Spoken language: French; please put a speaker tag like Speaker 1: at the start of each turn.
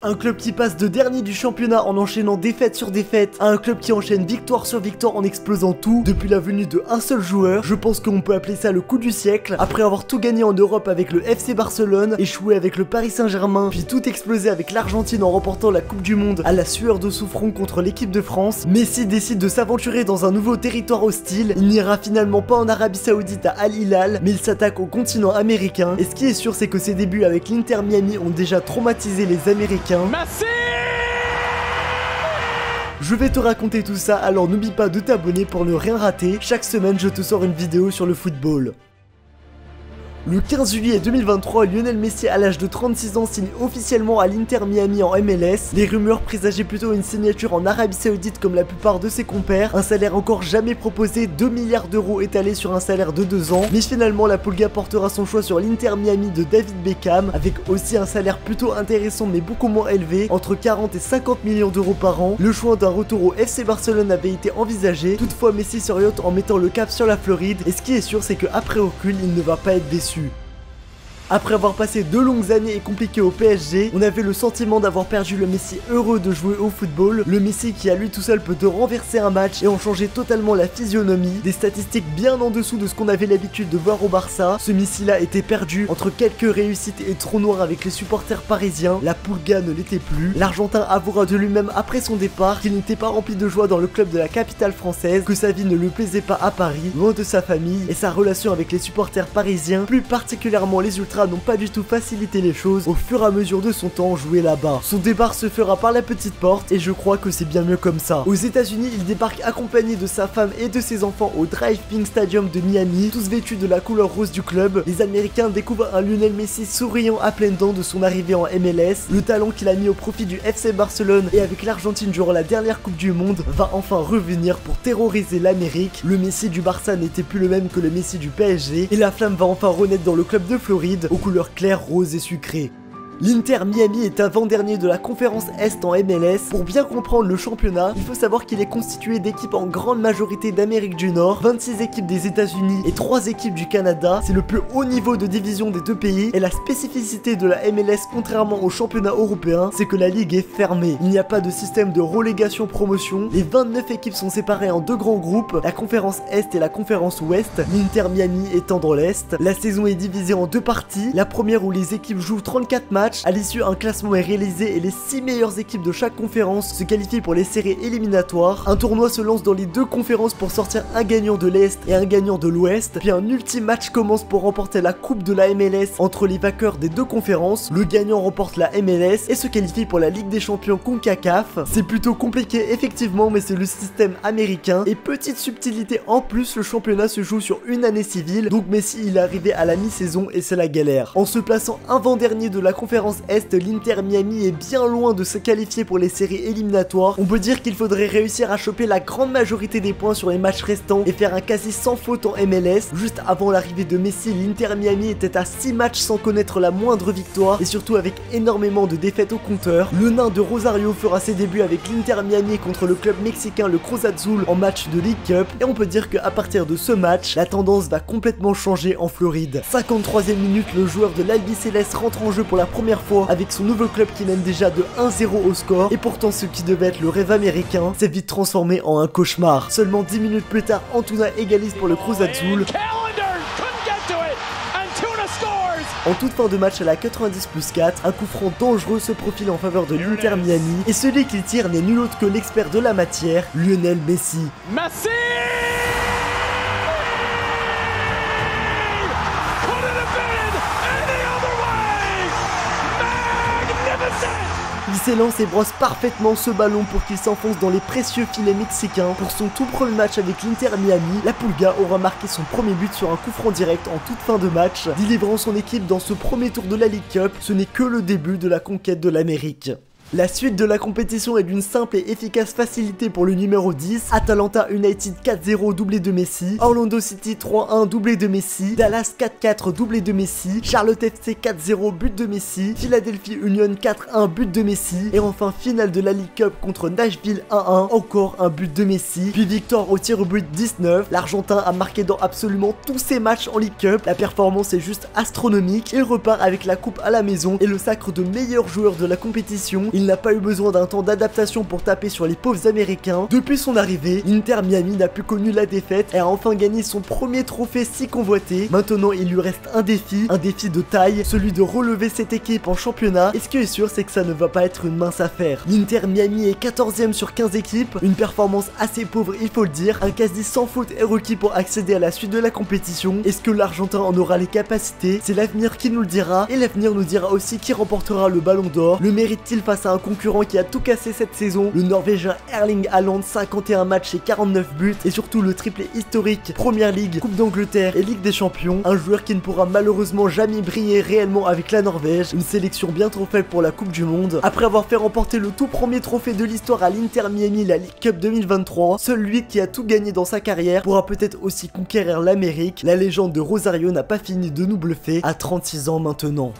Speaker 1: Un club qui passe de dernier du championnat en enchaînant défaite sur défaite à un club qui enchaîne victoire sur victoire en explosant tout depuis la venue de un seul joueur. Je pense qu'on peut appeler ça le coup du siècle. Après avoir tout gagné en Europe avec le FC Barcelone, échoué avec le Paris Saint-Germain, puis tout explosé avec l'Argentine en remportant la Coupe du Monde à la sueur de son front contre l'équipe de France, Messi décide de s'aventurer dans un nouveau territoire hostile. Il n'ira finalement pas en Arabie Saoudite à Al Hilal, mais il s'attaque au continent américain. Et ce qui est sûr, c'est que ses débuts avec l'Inter Miami ont déjà traumatisé les Américains.
Speaker 2: Messi!
Speaker 1: Je vais te raconter tout ça, alors n'oublie pas de t'abonner pour ne rien rater. Chaque semaine, je te sors une vidéo sur le football. Le 15 juillet 2023, Lionel Messi, à l'âge de 36 ans, signe officiellement à l'Inter Miami en MLS. Les rumeurs présageaient plutôt une signature en Arabie Saoudite comme la plupart de ses compères. Un salaire encore jamais proposé, 2 milliards d'euros étalés sur un salaire de 2 ans. Mais finalement, la Pulga portera son choix sur l'Inter Miami de David Beckham, avec aussi un salaire plutôt intéressant mais beaucoup moins élevé, entre 40 et 50 millions d'euros par an. Le choix d'un retour au FC Barcelone avait été envisagé. Toutefois, Messi s'oriente en mettant le cap sur la Floride. Et ce qui est sûr, c'est qu'après recul, il ne va pas être déçu. Après avoir passé 2 longues années et compliquées au PSG, on avait le sentiment d'avoir perdu le Messi heureux de jouer au football, le Messi qui à lui tout seul peut te renverser un match et en changer totalement la physionomie, des statistiques bien en dessous de ce qu'on avait l'habitude de voir au Barça. Ce Messi là était perdu entre quelques réussites et trous noirs avec les supporters parisiens. La Pulga ne l'était plus. L'Argentin avouera de lui-même après son départ qu'il n'était pas rempli de joie dans le club de la capitale française, que sa vie ne lui plaisait pas à Paris, loin de sa famille, et sa relation avec les supporters parisiens, plus particulièrement les ultras, n'ont pas du tout facilité les choses au fur et à mesure de son temps joué là-bas. Son départ se fera par la petite porte et je crois que c'est bien mieux comme ça. Aux États-Unis, il débarque accompagné de sa femme et de ses enfants au Drive Pink Stadium de Miami, tous vêtus de la couleur rose du club. Les Américains découvrent un Lionel Messi souriant à pleines dents de son arrivée en MLS. Le talent qu'il a mis au profit du FC Barcelone et avec l'Argentine durant la dernière Coupe du Monde va enfin revenir pour terroriser l'Amérique. Le Messi du Barça n'était plus le même que le Messi du PSG et la flamme va enfin renaître dans le club de Floride aux couleurs claires, roses et sucrées. L'Inter Miami est avant-dernier de la conférence Est en MLS. Pour bien comprendre le championnat, il faut savoir qu'il est constitué d'équipes en grande majorité d'Amérique du Nord, 26 équipes des États-Unis et 3 équipes du Canada. C'est le plus haut niveau de division des deux pays et la spécificité de la MLS, contrairement au championnat européen, c'est que la ligue est fermée. Il n'y a pas de système de relégation-promotion. Les 29 équipes sont séparées en 2 grands groupes, la conférence Est et la conférence Ouest, l'Inter Miami étant dans l'Est. La saison est divisée en 2 parties, la première où les équipes jouent 34 matchs. À l'issue, un classement est réalisé et les 6 meilleures équipes de chaque conférence se qualifient pour les séries éliminatoires. Un tournoi se lance dans les 2 conférences pour sortir un gagnant de l'Est et un gagnant de l'Ouest. Puis un ultime match commence pour remporter la coupe de la MLS entre les vainqueurs des 2 conférences. Le gagnant remporte la MLS et se qualifie pour la Ligue des Champions CONCACAF. C'est plutôt compliqué effectivement, mais c'est le système américain. Et petite subtilité en plus, le championnat se joue sur une année civile. Donc Messi il est arrivé à la mi-saison et c'est la galère. En se plaçant avant-dernier de la conférence Est, l'Inter Miami est bien loin de se qualifier pour les séries éliminatoires. On peut dire qu'il faudrait réussir à choper la grande majorité des points sur les matchs restants et faire un quasi sans faute en MLS. Juste avant l'arrivée de Messi, l'Inter Miami était à 6 matchs sans connaître la moindre victoire et surtout avec énormément de défaites au compteur. Le nain de Rosario fera ses débuts avec l'Inter Miami contre le club mexicain le Cruz Azul en match de League Cup et on peut dire qu'à partir de ce match, la tendance va complètement changer en Floride. 53e minute, le joueur de l'Albiceleste rentre en jeu pour la première fois avec son nouveau club qui mène déjà de 1-0 au score et pourtant ce qui devait être le rêve américain s'est vite transformé en un cauchemar. Seulement 10 minutes plus tard, Antuna égalise pour le Cruz Azul. En toute fin de match à la 90+4, un coup franc dangereux se profile en faveur de l'Inter Miami et celui qui tire n'est nul autre que l'expert de la matière, Lionel Messi.
Speaker 2: Messi!
Speaker 1: Il s'élance et brosse parfaitement ce ballon pour qu'il s'enfonce dans les précieux filets mexicains. Pour son tout premier match avec l'Inter Miami, la Pulga aura marqué son premier but sur un coup franc direct en toute fin de match, délivrant son équipe dans ce premier tour de la League Cup. Ce n'est que le début de la conquête de l'Amérique. La suite de la compétition est d'une simple et efficace facilité pour le numéro 10, Atalanta United 4-0 doublé de Messi, Orlando City 3-1 doublé de Messi, Dallas 4-4 doublé de Messi, Charlotte FC 4-0 but de Messi, Philadelphie Union 4-1 but de Messi, et enfin finale de la League Cup contre Nashville 1-1, encore un but de Messi, puis victoire au tir au but 19, l'Argentin a marqué dans absolument tous ses matchs en League Cup, la performance est juste astronomique, il repart avec la coupe à la maison et le sacre de meilleur joueur de la compétition. Il n'a pas eu besoin d'un temps d'adaptation pour taper sur les pauvres américains. Depuis son arrivée, l'Inter Miami n'a plus connu la défaite et a enfin gagné son premier trophée si convoité. Maintenant il lui reste un défi de taille, celui de relever cette équipe en championnat, et ce qui est sûr c'est que ça ne va pas être une mince affaire. L'Inter Miami est 14ème sur 15 équipes, une performance assez pauvre il faut le dire, un quasi sans faute est requis pour accéder à la suite de la compétition. Est-ce que l'Argentin en aura les capacités? C'est l'avenir qui nous le dira, et l'avenir nous dira aussi qui remportera le ballon d'or. Le mérite-t-il face à un concurrent qui a tout cassé cette saison, le Norvégien Erling Haaland, 51 matchs et 49 buts, et surtout le triplé historique Première Ligue, Coupe d'Angleterre et Ligue des Champions, un joueur qui ne pourra malheureusement jamais briller réellement avec la Norvège, une sélection bien trop faible pour la Coupe du Monde. Après avoir fait remporter le tout premier trophée de l'histoire à l'Inter Miami, la League Cup 2023, seul lui qui a tout gagné dans sa carrière pourra peut-être aussi conquérir l'Amérique. La légende de Rosario n'a pas fini de nous bluffer à 36 ans maintenant.